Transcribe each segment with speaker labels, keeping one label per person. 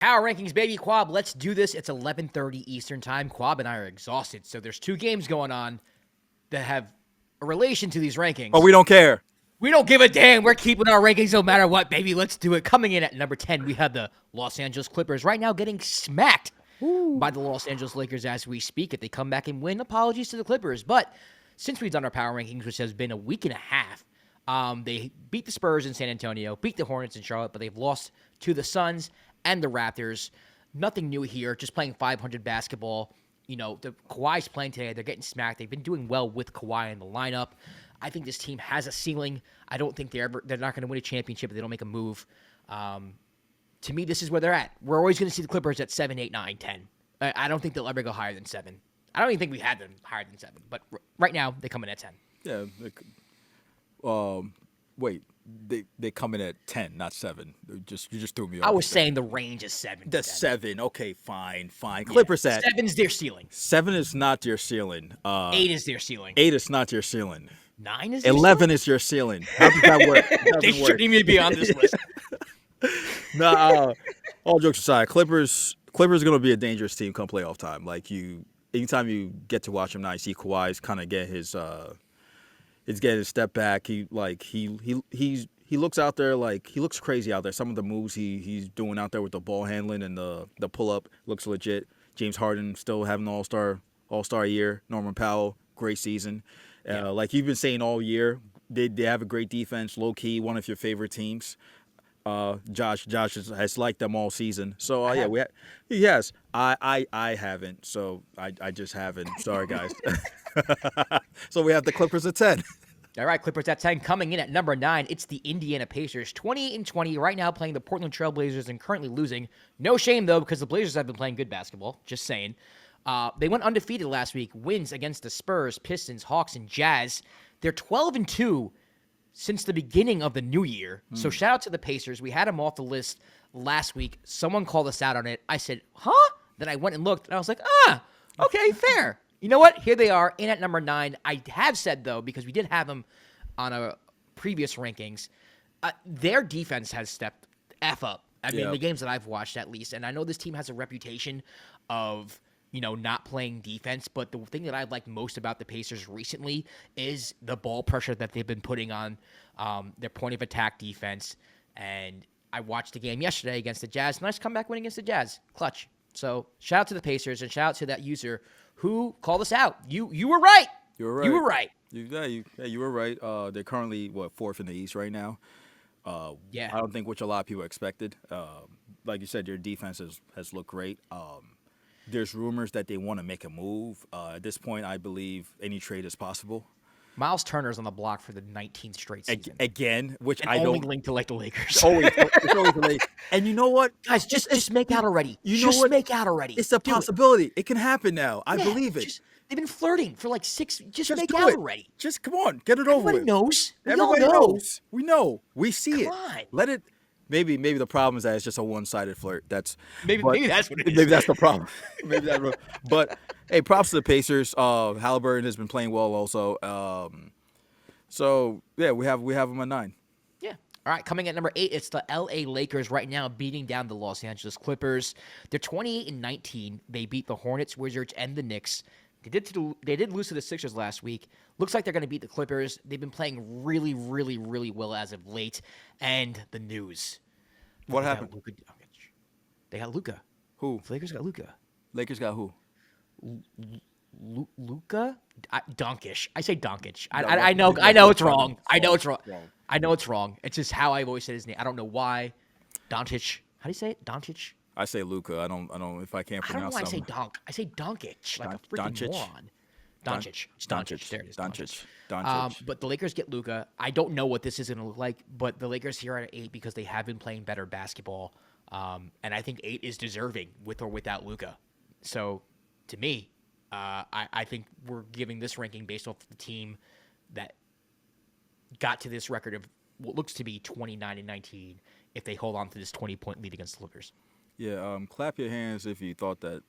Speaker 1: Power rankings, baby. Kwab, let's do this. It's 11:30 Eastern time. Kwab and I are exhausted, so there's two games going on that have a relation to these rankings.
Speaker 2: Oh, we don't care.
Speaker 1: We don't give a damn. We're keeping our rankings no matter what, baby. Let's do it. Coming in at number 10, we have the Los Angeles Clippers right now getting smacked by the Los Angeles Lakers as we speak. If they come back and win, apologies to the Clippers. But since we've done our power rankings, which has been a week and a half, they beat the Spurs in San Antonio, beat the Hornets in Charlotte, but they've lost to the Suns and the Raptors. Nothing new here, just playing 500 basketball. You know, the Kawhi's playing today. They're getting smacked. They've been doing well with Kawhi in the lineup. I think this team has a ceiling. I don't think they're not going to win a championship if they don't make a move. To me, this is where they're at. We're always going to see the Clippers at 7, 8, 9, 10. I don't think they'll ever go higher than 7. I don't even think we had them higher than 7. But right now, they come in at 10.
Speaker 2: Yeah. Wait. They come in at 10, not 7. You just threw me off.
Speaker 1: I was saying the range is 7.
Speaker 2: The 7. Okay, fine. Clippers at
Speaker 1: 7's their ceiling.
Speaker 2: 7 is not your ceiling.
Speaker 1: 8 is their ceiling.
Speaker 2: 8 is not your ceiling.
Speaker 1: 9 is their
Speaker 2: 11
Speaker 1: ceiling?
Speaker 2: is your ceiling. How does that work?
Speaker 1: They shouldn't even be on this list.
Speaker 2: No, all jokes aside, Clippers are going to be a dangerous team come playoff time. Anytime you get to watch him now, you see Kawhi's kind of get his getting his step back. He looks out there he looks crazy out there. Some of the moves he's doing out there with the ball handling and the pull up looks legit. James Harden still having an all-star year. Norman Powell, great season. Like you've been saying all year, they have a great defense, low key, one of your favorite teams. Josh has liked them all season. So yes, I haven't. So I just haven't. Sorry guys. So we have the Clippers at 10.
Speaker 1: All right, Clippers at 10. Coming in at number 9, it's the Indiana Pacers. 28-20 right now, playing the Portland Trail Blazers and currently losing. No shame, though, because the Blazers have been playing good basketball. Just saying. They went undefeated last week. Wins against the Spurs, Pistons, Hawks, and Jazz. They're 12-2 since the beginning of the new year. So shout out to the Pacers. We had them off the list last week. Someone called us out on it. I said, huh? Then I went and looked, and I was like, okay, fair. You know what? Here they are in at number 9. I have said, though, because we did have them on a previous rankings, their defense has stepped F up. I mean, the games that I've watched, at least. And I know this team has a reputation of, not playing defense. But the thing that I like most about the Pacers recently is the ball pressure that they've been putting on their point of attack defense. And I watched the game yesterday against the Jazz. Nice comeback win against the Jazz. Clutch. So shout out to the Pacers and shout out to that user who called us out. You were right.
Speaker 2: You were right.
Speaker 1: You were right.
Speaker 2: You were right. They're currently 4th in the East right now. I don't think which a lot of people expected. Like you said, your defense has looked great. There's rumors that they want to make a move. At this point, I believe any trade is possible.
Speaker 1: Miles Turner's on the block for the 19th straight season.
Speaker 2: Again, which
Speaker 1: and
Speaker 2: I
Speaker 1: only
Speaker 2: don't
Speaker 1: linked to the Lakers.
Speaker 2: It's always the Lakers. And you know what,
Speaker 1: guys, just make out already. Make out already.
Speaker 2: It's a possibility. It can happen now. I believe it.
Speaker 1: They've been flirting for like 6. Just make
Speaker 2: do
Speaker 1: out
Speaker 2: it.
Speaker 1: already.
Speaker 2: Just come on, get it over
Speaker 1: Everybody
Speaker 2: with.
Speaker 1: knows.
Speaker 2: Everybody
Speaker 1: all know.
Speaker 2: knows. We know. We see
Speaker 1: Come
Speaker 2: it.
Speaker 1: on.
Speaker 2: Let it. Maybe the problem is that it's just a one-sided flirt.
Speaker 1: Maybe that's what it is.
Speaker 2: Maybe that's the problem. But hey, props to the Pacers. Halliburton has been playing well also. So yeah, we have them at 9.
Speaker 1: Yeah. All right, coming at number 8, it's the L.A. Lakers right now beating down the Los Angeles Clippers. They're 28-19. They beat the Hornets, Wizards, and the Knicks. They did lose to the Sixers last week. Looks like they're going to beat the Clippers. They've been playing really, really, really well as of late. And the news.
Speaker 2: What happened?
Speaker 1: They got Luka.
Speaker 2: Who?
Speaker 1: The Lakers got Luka.
Speaker 2: Lakers got who?
Speaker 1: Luka? Donkish. I say Donkish. I know it's wrong. I know it's wrong. I know it's wrong. It's just how I've always said his name. I don't know why. Doncic. How do you say it? Doncic?
Speaker 2: I say Luka. I don't if I can't pronounce
Speaker 1: I don't know why I say Donk. I say Doncic like a freaking moron. Doncic. It's Doncic. There it is.
Speaker 2: Doncic.
Speaker 1: But the Lakers get Luka. I don't know what this is going to look like, but the Lakers here are at 8 because they have been playing better basketball. And I think 8 is deserving with or without Luka. So, to me, I think we're giving this ranking based off the team that got to this record of what looks to be 29-19 if they hold on to this 20-point lead against the Clippers.
Speaker 2: Yeah, clap your hands if you thought that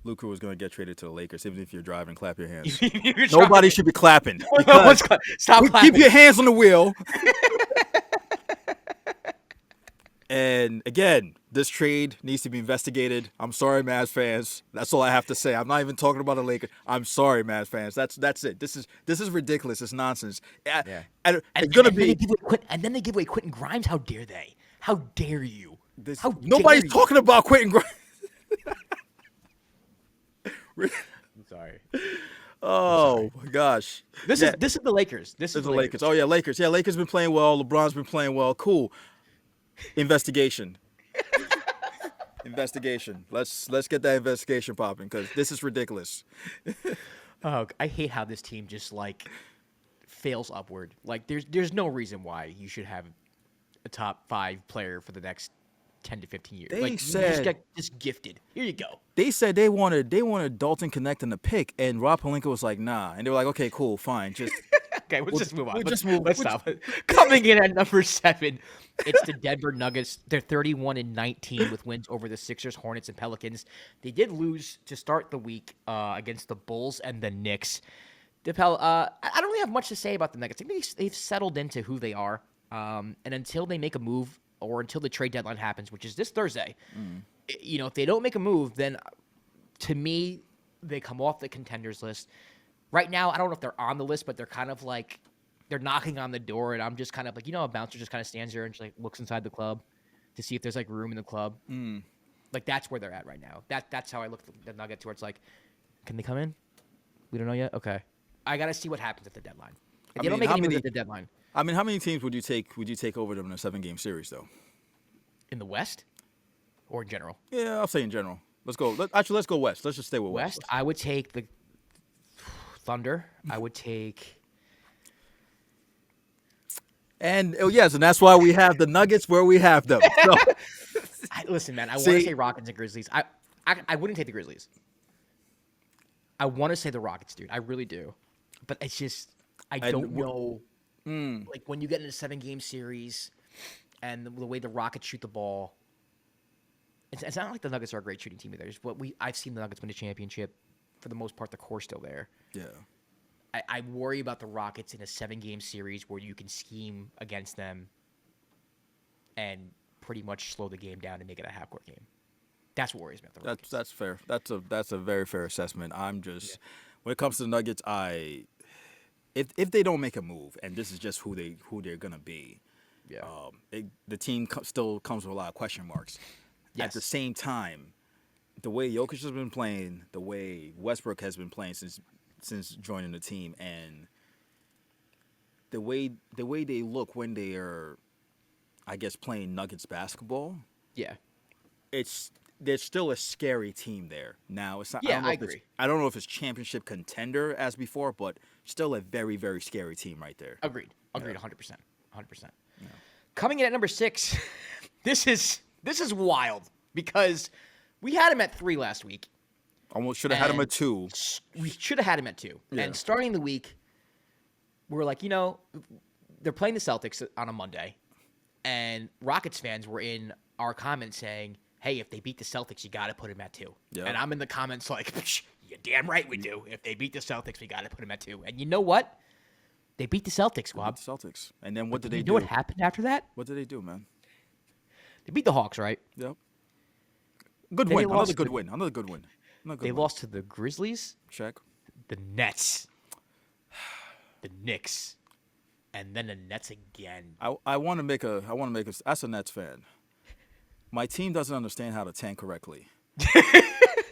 Speaker 2: Luka was going to get traded to the Lakers. Even if you're driving, clap your hands. Nobody should be clapping.
Speaker 1: Stop clapping.
Speaker 2: Keep your hands on the wheel. And again, this trade needs to be investigated. I'm sorry, Mavs fans. That's all I have to say. I'm not even talking about the Lakers. I'm sorry, Mavs fans. That's it. This is ridiculous. It's nonsense.
Speaker 1: Yeah.
Speaker 2: It's gonna be.
Speaker 1: And then they give away Quentin Grimes. How dare they? How dare you? How
Speaker 2: Nobody's
Speaker 1: dare you?
Speaker 2: talking about Quentin Grimes.
Speaker 1: I'm sorry.
Speaker 2: Oh my gosh.
Speaker 1: This is the Lakers. This is
Speaker 2: the Lakers. Oh yeah, Lakers. Yeah, Lakers been playing well. LeBron's been playing well. Cool. Investigation. Investigation. Let's get that investigation popping because this is ridiculous.
Speaker 1: Oh, I hate how this team just like fails upward. Like there's no reason why you should have a top 5 player for the next 10 to 15 years.
Speaker 2: They
Speaker 1: like
Speaker 2: said,
Speaker 1: you just get just gifted. Here you go.
Speaker 2: They said they wanted Dalton Connect in the pick, and Rob Pelinka was like, nah. And they were like, okay, cool, fine. Just
Speaker 1: Okay, let's just move on.
Speaker 2: just move.
Speaker 1: Let's stop. Coming in at number 7, it's the Denver Nuggets. They're 31-19 with wins over the Sixers, Hornets, and Pelicans. They did lose to start the week against the Bulls and the Knicks. I don't really have much to say about the Nuggets. I think they've settled into who they are. And until they make a move or until the trade deadline happens, which is this Thursday, if they don't make a move, then to me, they come off the contenders list. Right now, I don't know if they're on the list, but they're kind of like they're knocking on the door, and I'm just kind of like, a bouncer just kind of stands there and just like looks inside the club to see if there's like room in the club. Like that's where they're at right now. That's how I look at the Nuggets, where it's like, can they come in? We don't know yet. Okay, I gotta see what happens at the deadline. If they don't make any moves at the deadline.
Speaker 2: I mean, how many teams would you take over them in a 7-game series though?
Speaker 1: In the West, or in general?
Speaker 2: Yeah, I'll say in general. Let's go. Let's go West. Let's just stay with West.
Speaker 1: I would take the Thunder. I would take.
Speaker 2: And yes, and that's why we have the Nuggets where we have them. So.
Speaker 1: Listen, man, I want to say Rockets and Grizzlies. I wouldn't take the Grizzlies. I want to say the Rockets, dude. I really do. But it's just, I don't know. Like, when you get in a 7-game series and the way the Rockets shoot the ball, it's not like the Nuggets are a great shooting team either. I've seen the Nuggets win a championship. For the most part, the core's still there.
Speaker 2: Yeah.
Speaker 1: I worry about the Rockets in a 7-game series where you can scheme against them and pretty much slow the game down and make it a half-court game. That's what worries me about the Rockets.
Speaker 2: That's fair. That's a very fair assessment. I'm just when it comes to the Nuggets, if they don't make a move and this is just who they're gonna be, the team still comes with a lot of question marks. Yes. At the same time, the way Jokic has been playing, the way Westbrook has been playing since joining the team, and the way they look when they are, I guess, playing Nuggets basketball. Yeah, there's still a scary team there. Now it's not.
Speaker 1: Yeah, I agree.
Speaker 2: I don't know if it's championship contender as before, but still a very, very scary team right there.
Speaker 1: Agreed. 100%. 100%. Yeah. Coming in at number 6, this is wild because we had him at 3 last week.
Speaker 2: Almost should have had him at 2.
Speaker 1: We should have had him at 2. Yeah. And starting the week, we were like, they're playing the Celtics on a Monday, and Rockets fans were in our comments saying, hey, if they beat the Celtics, you got to put him at 2. Yep. And I'm in the comments like, you're damn right we do. If they beat the Celtics, we got to put him at 2. And you know what? They beat the Celtics, Kwab.
Speaker 2: They beat the Celtics. And then what did they do?
Speaker 1: You know what happened after that?
Speaker 2: What did they do, man?
Speaker 1: They beat the Hawks, right?
Speaker 2: Yep. Good win. Another good win.
Speaker 1: They lost to the Grizzlies.
Speaker 2: Check.
Speaker 1: The Nets. The Knicks. And then the Nets again.
Speaker 2: I want to make a as a Nets fan. My team doesn't understand how to tank correctly.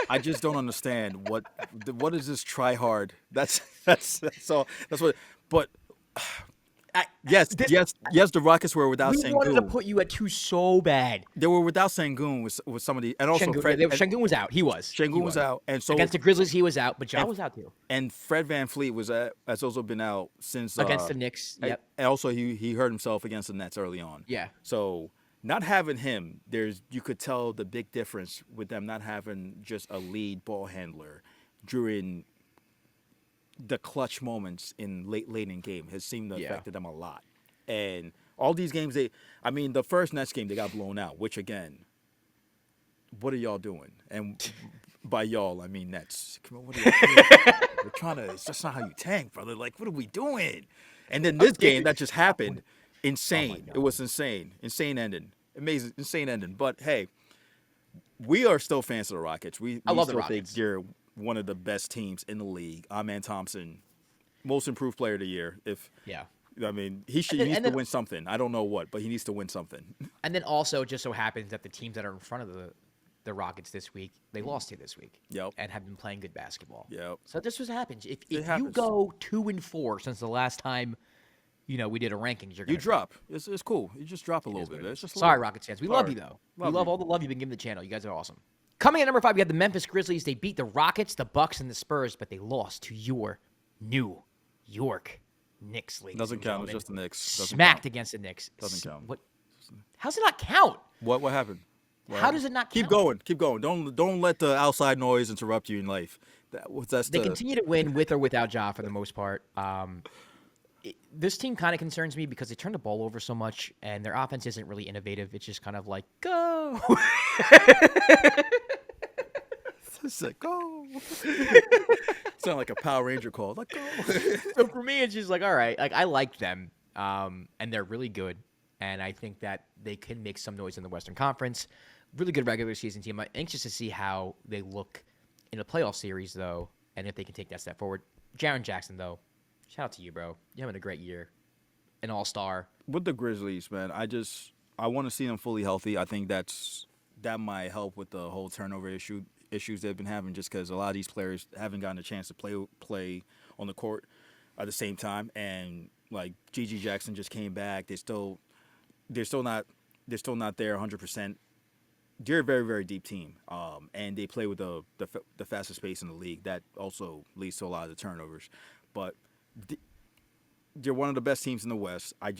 Speaker 2: I just don't understand what is this try hard. That's all. That's what. But yes, the Rockets were without Sengun.
Speaker 1: We wanted to put you at 2 so bad.
Speaker 2: They were without Sengun with somebody, and also
Speaker 1: Sengun was out. He was.
Speaker 2: Sengun was out, and so
Speaker 1: against the Grizzlies he was out, but Ja was out too.
Speaker 2: And Fred VanVleet has also been out since
Speaker 1: against the Knicks. Yep.
Speaker 2: And also he hurt himself against the Nets early on.
Speaker 1: Yeah.
Speaker 2: So not having him, you could tell the big difference with them not having just a lead ball handler during the clutch moments in late in game has seemed to affect them a lot. And all these games, the first Nets game they got blown out, which again, what are y'all doing? And by y'all, I mean Nets. Come on, what are y'all doing? We're trying to. It's just not how you tank, brother. Like, what are we doing? And then this game that just happened, insane. It was insane. Insane ending. amazing, insane ending. But hey, we are still fans of the Rockets. We
Speaker 1: I love the
Speaker 2: still think
Speaker 1: Rockets.
Speaker 2: they're one of the best teams in the league. Amen Thompson, most improved player of the year. If
Speaker 1: Yeah.
Speaker 2: I mean,
Speaker 1: And
Speaker 2: he
Speaker 1: then,
Speaker 2: needs
Speaker 1: and
Speaker 2: to
Speaker 1: then
Speaker 2: win something. I don't know what, but he needs to win something.
Speaker 1: and then also it just so happens that the teams that are in front of the Rockets this week, they lost to this week.
Speaker 2: Yep.
Speaker 1: And have been playing good basketball.
Speaker 2: Yep.
Speaker 1: So this was happens. If
Speaker 2: It
Speaker 1: you
Speaker 2: happens.
Speaker 1: go 2-4 since the last time, we did a rankings, you're
Speaker 2: You
Speaker 1: gonna
Speaker 2: drop. It's cool. You just drop a little
Speaker 1: is what
Speaker 2: bit.
Speaker 1: it
Speaker 2: It's
Speaker 1: is.
Speaker 2: just a
Speaker 1: Sorry,
Speaker 2: little.
Speaker 1: Rockets fans. We love
Speaker 2: Sorry.
Speaker 1: you though. We
Speaker 2: Love
Speaker 1: love
Speaker 2: you.
Speaker 1: all the love you've been giving the channel. You guys are awesome. Coming at number 5, we have the Memphis Grizzlies. They beat the Rockets, the Bucks, and the Spurs, but they lost to your New York Knicks. Ladies
Speaker 2: Doesn't
Speaker 1: and
Speaker 2: count. It's
Speaker 1: gentlemen.
Speaker 2: just the Knicks. Doesn't
Speaker 1: Smacked
Speaker 2: count.
Speaker 1: against the Knicks.
Speaker 2: Doesn't count.
Speaker 1: What? How's it not count?
Speaker 2: What happened? What
Speaker 1: How
Speaker 2: happened?
Speaker 1: does it not count?
Speaker 2: Keep going. Keep going. Don't let the outside noise interrupt you in life. That's
Speaker 1: They
Speaker 2: the
Speaker 1: continue to win with or without Ja for the most part. This team kind of concerns me because they turn the ball over so much, and their offense isn't really innovative. It's just kind of like, go.
Speaker 2: It's like, go. Sound like a Power Ranger call. Like, go.
Speaker 1: So for me, it's just like, all right, like I like them, and they're really good, and I think that they can make some noise in the Western Conference. Really good regular season team. I'm anxious to see how they look in a playoff series, though, and if they can take that step forward. Jaren Jackson, though, shout out to you, bro. You're having a great year, an all-star.
Speaker 2: With the Grizzlies, man, I want to see them fully healthy. I think that might help with the whole turnover issues they've been having, just because a lot of these players haven't gotten a chance to play on the court at the same time. And like Gigi Jackson just came back, they're still not there 100%. They're a very, very deep team, and they play with the fastest pace in the league. That also leads to a lot of the turnovers, but they're one of the best teams in the West. I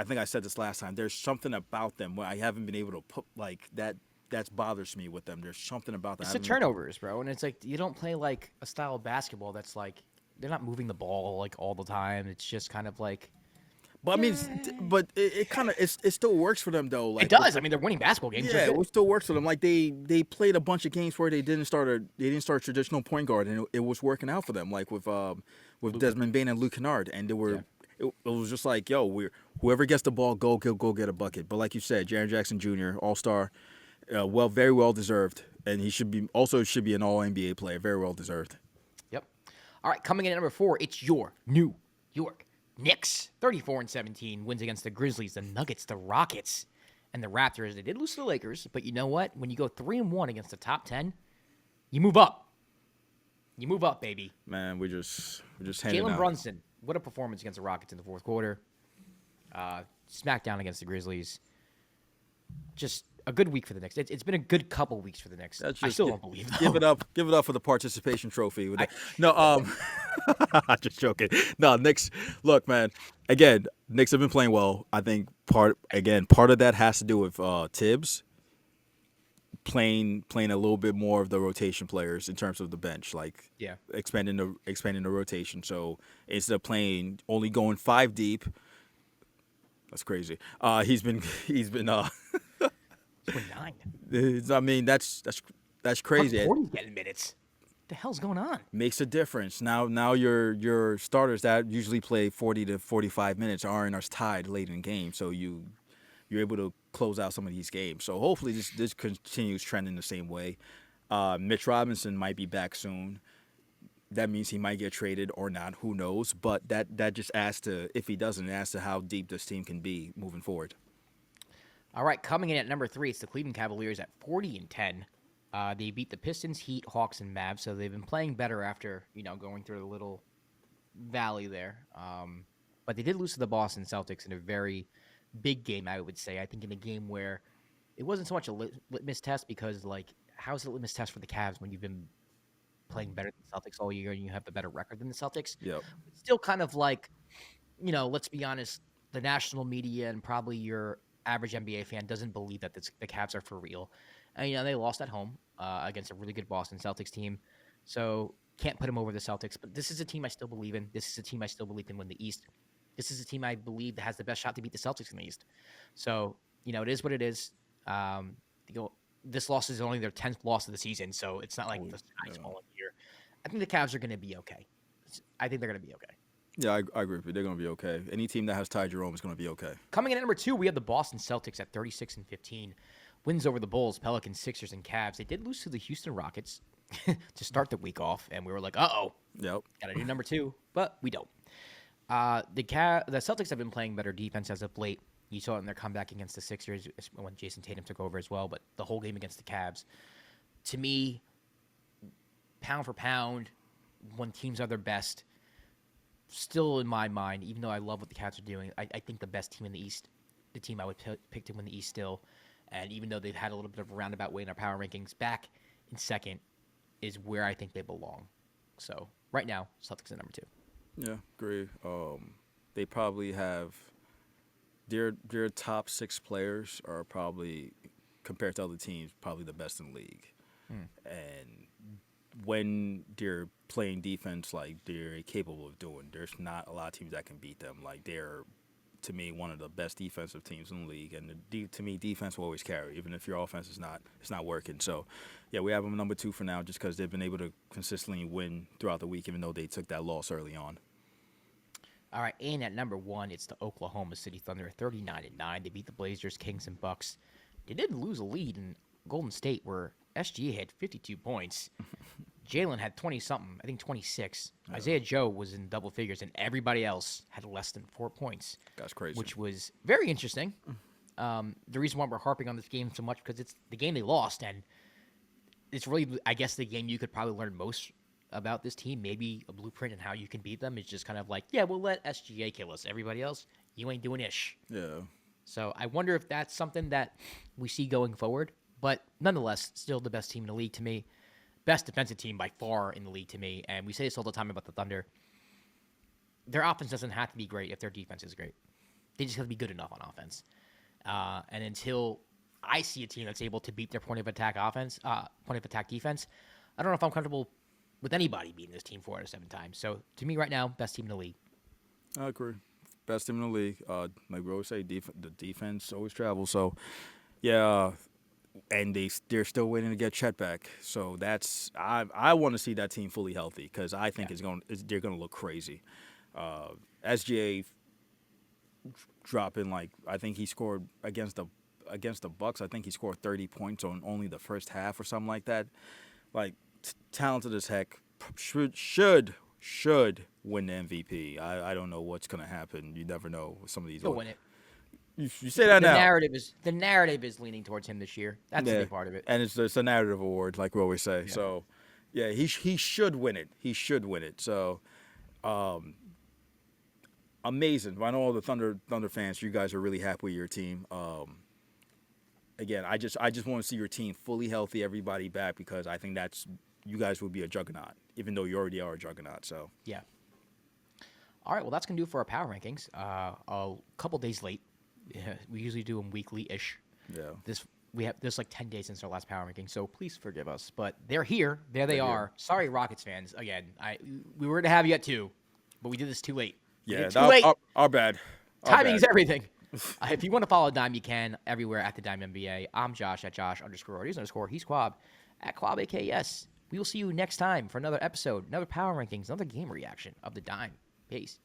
Speaker 2: think I said this last time. There's something about them where I haven't been able to put like that. That bothers me with them. There's something about that.
Speaker 1: It's the turnovers, bro, and it's like you don't play like a style of basketball that's like they're not moving the ball like all the time. It's just kind of like.
Speaker 2: But I mean, it kind of it still works for them though. Like
Speaker 1: It does. I mean, they're winning basketball games.
Speaker 2: yeah, it still works for them. Like they played a bunch of games where they didn't start a traditional point guard, and it was working out for them. Like with Desmond Bane and Luke Kennard, and they were.
Speaker 1: Yeah.
Speaker 2: It was just like, yo, whoever gets the ball, go get a bucket. But like you said, Jaren Jackson Jr., All-Star, very well deserved, and he should be an All NBA player, very well deserved.
Speaker 1: Yep. All right, coming in at number 4, it's your New York Knicks. 34-17 wins against the Grizzlies, the Nuggets, the Rockets, and the Raptors. They did lose to the Lakers, but you know what? When you go 3-1 against the top 10, you move up. You move up, baby.
Speaker 2: Man, we're just handing
Speaker 1: Jalen
Speaker 2: out.
Speaker 1: Brunson, what a performance against the Rockets in the fourth quarter. Smackdown against the Grizzlies. Just a good week for the Knicks. It's been a good couple weeks for the Knicks.
Speaker 2: That's
Speaker 1: I
Speaker 2: just-
Speaker 1: still don't believe them.
Speaker 2: Give it up for the participation trophy. Just joking. No, Knicks. Look, man. Again, Knicks have been playing well. I think part of that has to do with Tibbs playing a little bit more of the rotation players in terms of the bench, like
Speaker 1: Yeah.
Speaker 2: expanding the rotation. So instead of playing only going 5 deep, that's crazy. He's been
Speaker 1: He's win 9.
Speaker 2: I mean, that's crazy.
Speaker 1: 40 getting minutes. What the hell's going on?
Speaker 2: Makes a difference. Now your starters that usually play 40 to 45 minutes are tied late in games, so you're able to close out some of these games. So hopefully this continues trending the same way. Mitch Robinson might be back soon. That means he might get traded or not. Who knows? But that just adds to, if he doesn't, it adds to how deep this team can be moving forward.
Speaker 1: All right, coming in at number 3, it's the Cleveland Cavaliers at 40-10. They beat the Pistons, Heat, Hawks, and Mavs, so they've been playing better after going through a little valley there. But they did lose to the Boston Celtics in a very big game, I would say. I think in a game where it wasn't so much a litmus test because, like, how's it a litmus test for the Cavs when you've been playing better than the Celtics all year and you have a better record than the Celtics?
Speaker 2: Yep.
Speaker 1: It's still kind of like, let's be honest, the national media and probably your average NBA fan doesn't believe that the Cavs are for real. And, they lost at home against a really good Boston Celtics team. So can't put them over the Celtics. But this is a team I still believe in. This is a team I still believe in win the East. This is a team I believe that has the best shot to beat the Celtics in the East. So, it is what it is. This loss is only their 10th loss of the season, so it's not like the sky's falling here. I think the Cavs are going to be okay. I think they're going to be okay.
Speaker 2: Yeah, I agree with you. They're going to be okay. Any team that has Ty Jerome is going to be okay.
Speaker 1: Coming in at number 2, we have the Boston Celtics at 36-15. Wins over the Bulls, Pelicans, Sixers, and Cavs. They did lose to the Houston Rockets to start the week off, and we were like, uh-oh.
Speaker 2: Yep.
Speaker 1: Got to do number 2, but we don't. The Celtics have been playing better defense as of late. You saw it in their comeback against the Sixers when Jason Tatum took over as well, but the whole game against the Cavs. To me, pound for pound, when teams are their best, still in my mind, even though I love what the Cavs are doing, I think the best team in the East, the team I would pick to win the East still, and even though they've had a little bit of a roundabout way in our power rankings, back in second is where I think they belong. So right now, Celtics are number 2.
Speaker 2: Yeah, agree. They probably have their top 6 players are probably, compared to other teams, probably the best in the league. And when they're playing defense like they're capable of doing, there's not a lot of teams that can beat them. Like, they're, to me, one of the best defensive teams in the league. And to me, defense will always carry, even if your offense is not working. So, yeah, we have them number 2 for now, just because they've been able to consistently win throughout the week, even though they took that loss early on.
Speaker 1: All right, and at number 1, it's the Oklahoma City Thunder, 39-9. They beat the Blazers, Kings, and Bucks. They did lose a lead in Golden State, where SGA had 52 points. Jalen had 20-something, I think 26. Yeah. Isaiah Joe was in double figures, and everybody else had less than 4 points.
Speaker 2: That's crazy.
Speaker 1: Which was very interesting. The reason why we're harping on this game so much, because it's the game they lost, and it's really, I guess, the game you could probably learn most about this team, maybe a blueprint and how you can beat them. Is just kind of like, yeah, we'll let SGA kill us. Everybody else, you ain't doing ish.
Speaker 2: Yeah.
Speaker 1: So I wonder if that's something that we see going forward. But nonetheless, still the best team in the league to me. Best defensive team by far in the league to me. And we say this all the time about the Thunder. Their offense doesn't have to be great if their defense is great. They just have to be good enough on offense. And until I see a team that's able to beat their point of attack defense, I don't know if I'm comfortable with anybody beating this team 4 out of 7 times. So to me right now, best team in the league.
Speaker 2: I agree. Best team in the league. Like we always say, the defense always travels. So, yeah, and they're still waiting to get Chet back. So that's I want to see that team fully healthy, because I think they're going to look crazy. SGA dropping, like, I think he scored against the Bucks. I think he scored 30 points on only the first half or something like that. Like, talented as heck, should win the MVP. I don't know what's going to happen. You never know with some of these.
Speaker 1: He'll win it.
Speaker 2: You say that now.
Speaker 1: The narrative is leaning towards him this year. That's a big part of it.
Speaker 2: And it's a narrative award, like we always say. Yeah. So, yeah, he should win it. He should win it. So, amazing. I know all the Thunder fans, you guys are really happy with your team. Again, I just want to see your team fully healthy, everybody back, because I think you guys will be a juggernaut, even though you already are a juggernaut. So
Speaker 1: yeah. All right, well, that's gonna do it for our power rankings. A couple days late. Yeah, we usually do them weekly-ish.
Speaker 2: Yeah.
Speaker 1: There's like 10 days since our last power ranking, so please forgive us. But they're here. There they are. Sorry, Rockets fans. Again, we were to have you at 2, but we did this too late.
Speaker 2: Yeah, too late. Our bad.
Speaker 1: Timing is everything. If you want to follow Dime, you can everywhere at the Dime NBA. I'm Josh at Josh_Ortiz_. He's Kwab at Kwab AKS. We will see you next time for another episode, another power rankings, another game reaction of the Dime. Peace.